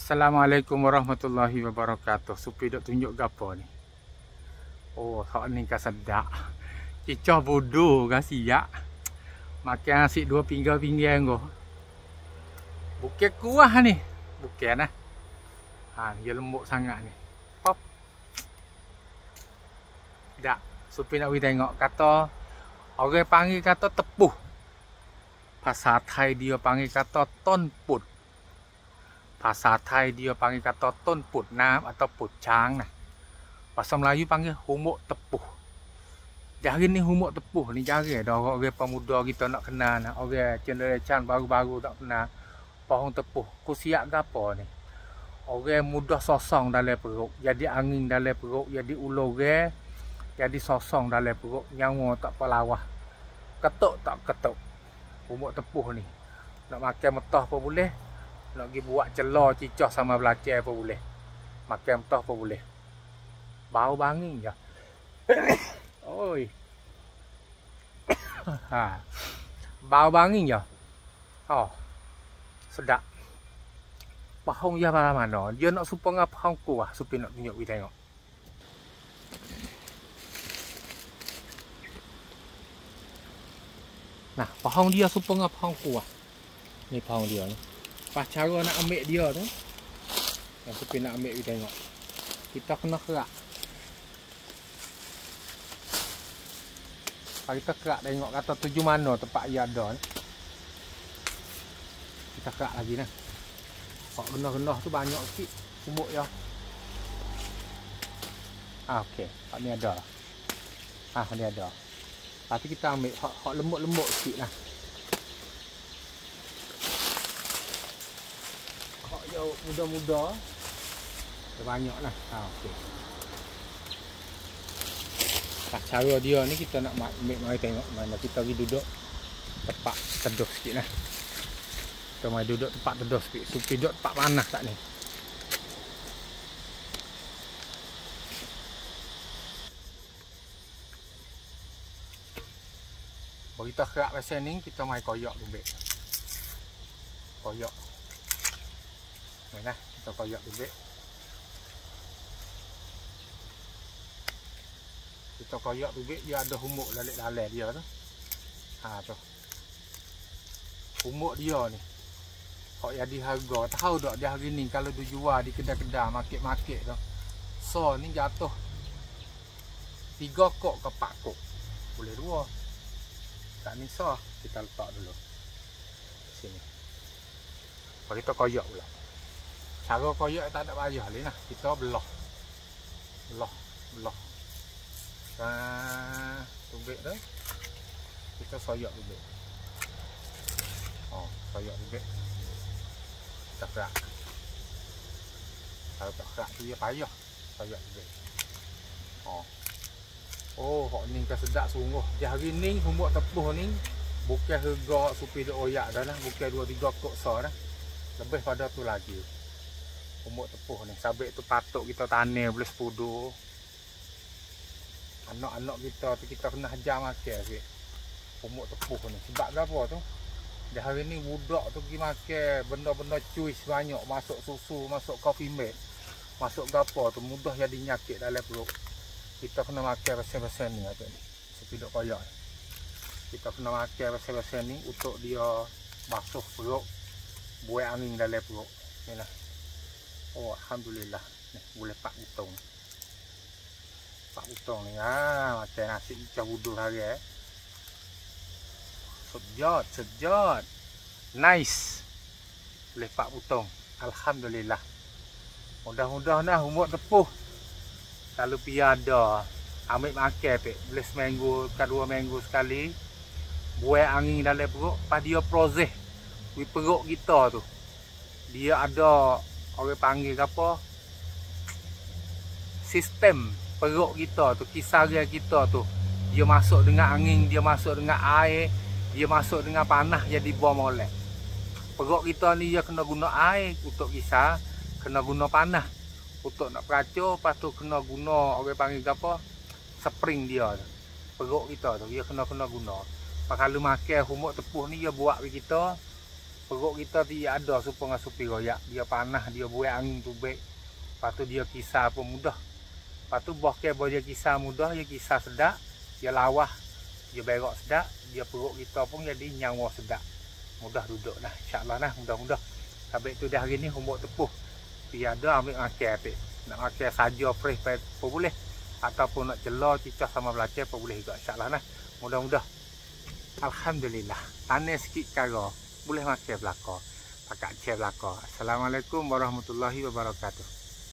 Assalamualaikum warahmatullahi wabarakatuh. Supi dok tunjuk gapo ni. Oh, hak ni kan sedap. Cicah bodoh kan siap. Makan nasi dua pinggang go. Bukan kuah ni. Bukan lah. Dia lembut sangat ni. Pop. Dak. Supi nak pergi tengok. Kata orang panggil kata tepuh. Bahasa Thai dia panggil kata ton put. Bahasa Thai dia panggil kata ton put nam atau put chang nah. Bahasa Melayu panggil humuk tepuh. Jari ni humuk tepuh ni jari dah orang pemuda kita nak kenal nah. Orang generation baru-baru tak kenal pohon tepuh. Ku siap gapo ni. Orang mudah sosong dalam perut, jadi angin dalam perut, jadi ulore, jadi sosong dalam perut, nyawa tak pelawah. Ketuk tak ketuk. Humuk tepuh ni. Nak makan metah apa boleh? Nak pergi buat celor cicah sama belacan apa boleh. Makan mentah apa boleh. Bau banging je. Oi. Bau banging je. Oh. Sedap. Pahong dia mana? Dia nak supang apa pahong kuah. Supi nak tunjuk kita tengok. Nah, pahong dia supang apa pahong kuah. Ni pahong dia ni. Pas cara nak ambil dia tu. Yang Supi nak ambil kita tengok. Kita kena kerak. Kita kerak tengok kata tuju mana tempat ia ada ni. Kita kerak lagi nah. Hak rendah-rendah tu banyak sikit umuk dia. Okey, hak ni ada. Ni ada. Tapi kita ambil hak lembut-lembut sikit lah. Muda-muda banyak lah. Okey. Cara dia ni kita nak mari tengok mana kita pergi duduk tempat teduh sikit lah. Kita mari duduk tempat teduh sikit. Supi duduk tempat panas tak ni. Bagi kita kerak pasal ni kita mari koyak dulu. Koyak. Nah, kita koyak dulu. Kita koyak dulu dia ada humuk dalam dia tu. Tu. Humuk dia ni. Hak jadi harga. Tahu tak dia hari ni kalau dia jual di kedai-kedai market-market tu. So ni jatuh 3 kok ke 4 kok. Boleh 2. Tak ni so kita letak dulu. Sini. Bagi kita koyak pula. Cara koyak tak ada payah ni lah. Kita belah. Tubik tu. Kita soyak dulu. Soyak dulu. Kita kerak. Kalau tak kerak tu dia payah. Soyak dulu. Hak ni kan sedap sungguh. Hari ni humuk tepuh ni bukan harga Supi duk oyak dah lah. Bukan 2-3 kok so dah. Lebih pada tu lagi. Humuk tepuh ni. Sabit tu patut kita tanam boleh sepudu. Anak-anak kita tu kita kena hajar makan sikit. Humuk tepuh ni. Sebab apa tu? Dah hari ni budak tu pergi makan benda-benda cuis banyak. Masuk susu, masuk coffee milk. Masuk gapo tu mudah jadi nyakit dalam perut. Kita kena makan pasal-pasal ni atuk ni. Supi duk koyak. Kita kena makan pasal-pasal ni untuk dia basuh perut. Buat angin dalam perut. Ni lah. Alhamdulillah. Ni boleh 4 butong. 4 butong ni. Macam nasi ikan buduh hari Sejat. Nice. Boleh 4 butong. Alhamdulillah. Mudah-mudahan dah humuk tepuh. Kalau piada ambil makan pek. Boleh seminggu ke 2 minggu sekali. Buat angin dalam perut. Pas dia proses di perut kita tu. Dia ada orang panggil apa? Sistem perut kita tu, kisaran kita tu. Dia masuk dengan angin, dia masuk dengan air, dia masuk dengan panas jadi buah molek. Perut kita ni dia kena guna air untuk kisar, kena guna panas untuk nak peracur, lepas tu kena guna orang panggil apa? Spring dia tu. Perut kita tu dia kena guna. Kalau makan humuk tepuh ni dia buat bagi kita perut kita tidak ada supa dengan supi royak. Dia panas, dia buat angin tu baik. Lepas tu dia kisar pun mudah. Lepas tu bahkan bila dia kisar mudah, dia kisar sedap, dia lawah, dia berak sedap, dia perut kita pun jadi nyawa sedap. Mudah duduk lah, insya-Allah lah, mudah-mudah. Habis tu dah hari ni humbuk tepuh. Tiada ambil makan apik. Nak makan saja fresh pun boleh. Ataupun nak celah cicah sama belacan pun boleh juga, insya-Allah lah. Mudah-mudah. Alhamdulillah. Panas sikit kara, boleh makan belaka. Pakat cek belaka. Assalamualaikum warahmatullahi wabarakatuh.